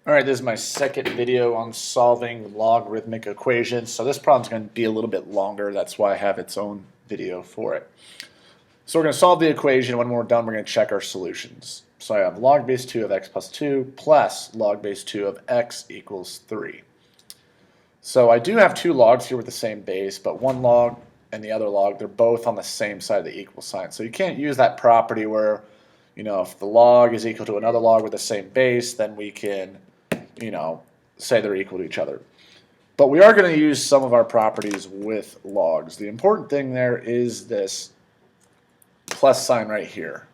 Alright, this is my second video on solving logarithmic equations. So this problem is going to be a little bit longer. That's why I have its own video for it. So we're going to solve the equation. When we're done, we're going to check our solutions. So I have log base 2 of x plus 2 plus log base 2 of x equals 3. So I do have two logs here with the same base, but one log and the other log, they're both on the same side of the equal sign. So you can't use that property where, if the log is equal to another log with the same base, then we can say they're equal to each other. But we are going to use some of our properties with logs. The important thing there is this plus sign right here.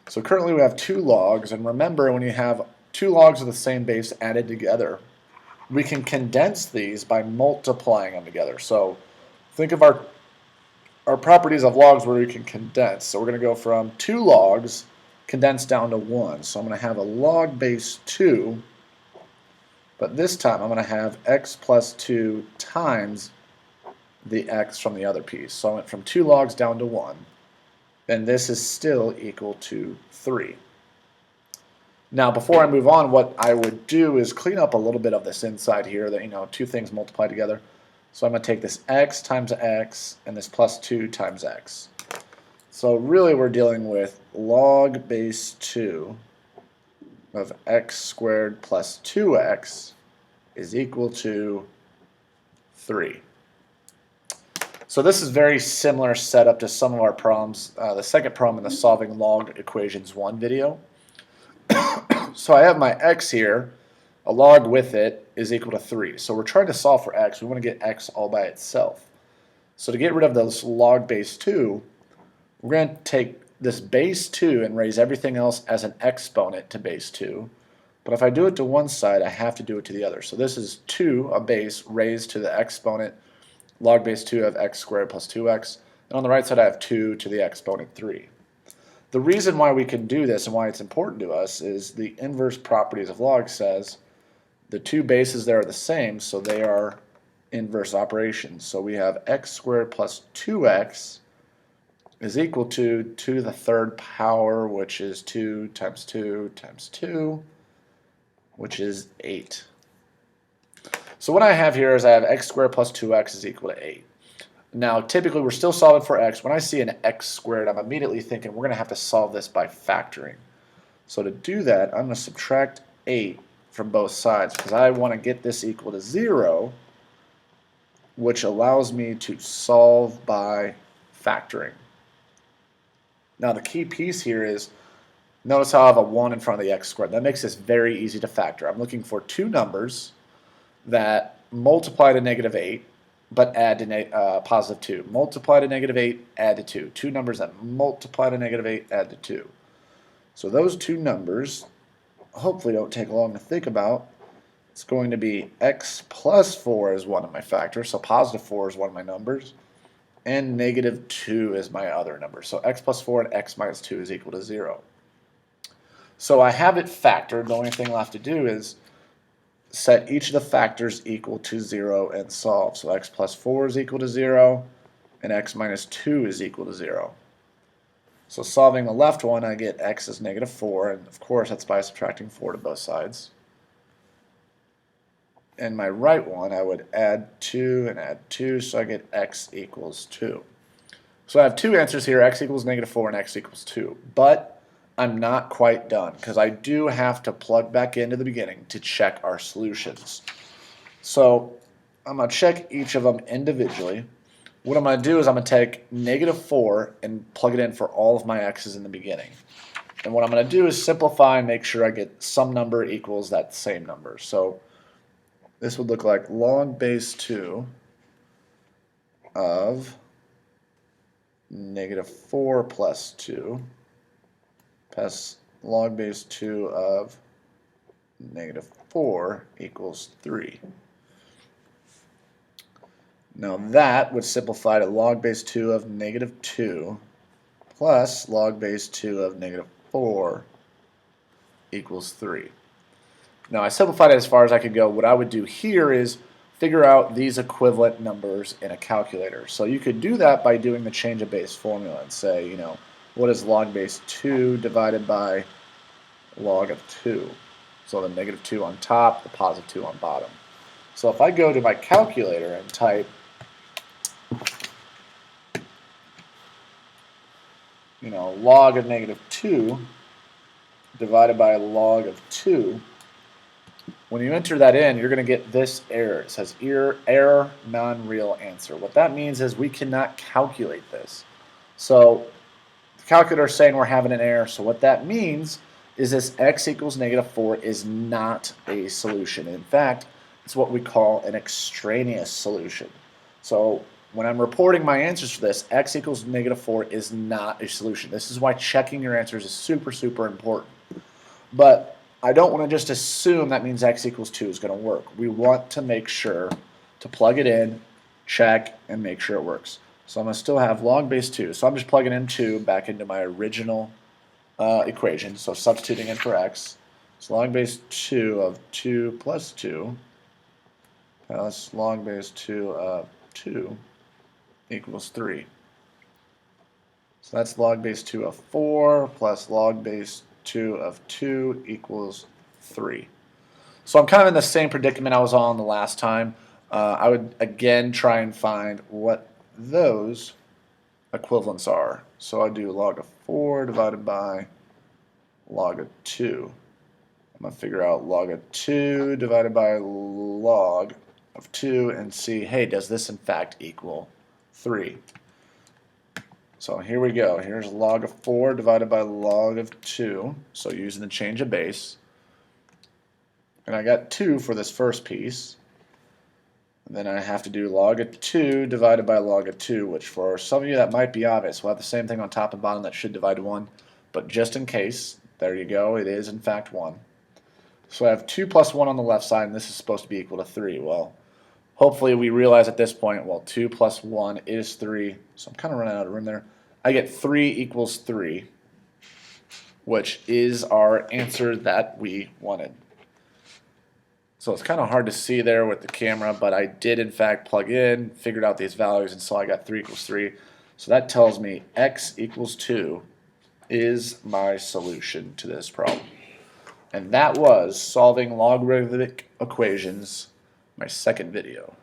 So currently we have two logs, and remember, when you have two logs of the same base added together, we can condense these by multiplying them together. So think of our properties of logs where we can condense. So we're going to go from two logs condensed down to one. So I'm going to have a log base 2, but this time I'm going to have x plus 2 times the x from the other piece. So I went from 2 logs down to 1, and this is still equal to 3. Now before I move on, what I would do is clean up a little bit of this inside here that, two things multiply together. So I'm going to take this x times x and this plus 2 times x. So really we're dealing with log base 2 of x squared plus 2x is equal to 3. So this is very similar setup to some of our problems, the second problem in the solving log equations 1 video. So I have my x here, a log with it is equal to 3. So we're trying to solve for x. We want to get x all by itself. So to get rid of this log base 2, we're going to take this base 2 and raise everything else as an exponent to base 2. But if I do it to one side, I have to do it to the other. So this is 2, a base, raised to the exponent, log base 2 of x squared plus 2x. And on the right side, I have 2 to the exponent 3. The reason why we can do this and why it's important to us is the inverse properties of log says the two bases there are the same, so they are inverse operations. So we have x squared plus 2x is equal to 2 to the third power, which is 2 times 2 times 2, which is 8. So what I have here is I have x squared plus 2x is equal to 8. Now typically we're still solving for x. When I see an x squared, I'm immediately thinking we're going to have to solve this by factoring. So to do that, I'm going to subtract 8 from both sides because I want to get this equal to 0, which allows me to solve by factoring. Now the key piece here is, notice how I have a 1 in front of the x squared. That makes this very easy to factor. I'm looking for two numbers that multiply to negative 8, but add to positive 2. Multiply to negative 8, add to 2. Two numbers that multiply to negative 8, add to 2. So those two numbers hopefully don't take long to think about. It's going to be x plus 4 is one of my factors, so positive 4 is one of my numbers, and negative 2 is my other number. So x plus 4 and x minus 2 is equal to 0. So I have it factored. The only thing I'll have to do is set each of the factors equal to 0 and solve. So x plus 4 is equal to 0 and x minus 2 is equal to 0. So solving the left one, I get x is negative 4, and of course that's by subtracting 4 to both sides. And my right one, I would add 2 and add 2, so I get x equals 2. So I have two answers here, x equals negative 4 and x equals 2. But I'm not quite done because I do have to plug back into the beginning to check our solutions. So I'm going to check each of them individually. What I'm going to do is I'm going to take negative 4 and plug it in for all of my x's in the beginning. And what I'm going to do is simplify and make sure I get some number equals that same number. So this would look like log base 2 of negative 4 plus 2 plus log base 2 of negative 4 equals 3. Now that would simplify to log base 2 of negative 2 plus log base 2 of negative 4 equals 3. Now I simplified it as far as I could go. What I would do here is figure out these equivalent numbers in a calculator. So you could do that by doing the change of base formula and say, what is log base 2 divided by log of 2? So the negative 2 on top, the positive 2 on bottom. So if I go to my calculator and type, log of negative 2 divided by log of 2, when you enter that in, you're going to get this error. It says error non-real answer. What that means is we cannot calculate this. So the calculator is saying we're having an error. So what that means is this x equals negative 4 is not a solution. In fact, it's what we call an extraneous solution. So when I'm reporting my answers for this, x equals negative 4 is not a solution. This is why checking your answers is super, super important. But I don't want to just assume that means x equals 2 is going to work. We want to make sure to plug it in, check, and make sure it works. So I'm going to still have log base 2. So I'm just plugging in 2 back into my original equation. So substituting in for x. So log base 2 of 2 plus 2 plus log base 2 of 2 equals 3. So that's log base 2 of 4 plus log base 2 of 2 equals 3. So I'm kind of in the same predicament I was on the last time. I would again try and find what those equivalents are. So I do log of 4 divided by log of 2. I'm going to figure out log of 2 divided by log of 2 and see, hey, does this in fact equal 3? So here we go. Here's log of 4 divided by log of 2. So using the change of base. And I got 2 for this first piece. And then I have to do log of 2 divided by log of 2, which for some of you that might be obvious. We'll have the same thing on top and bottom that should divide 1. But just in case, there you go. It is in fact 1. So I have 2 plus 1 on the left side, and this is supposed to be equal to 3. Well, hopefully we realize at this point, well, 2 plus 1 is 3. So I'm kind of running out of room there. I get 3 equals 3, which is our answer that we wanted. So it's kind of hard to see there with the camera, but I did in fact plug in, figured out these values, and so I got 3 equals 3. So that tells me x equals 2 is my solution to this problem. And that was solving logarithmic equations, my second video.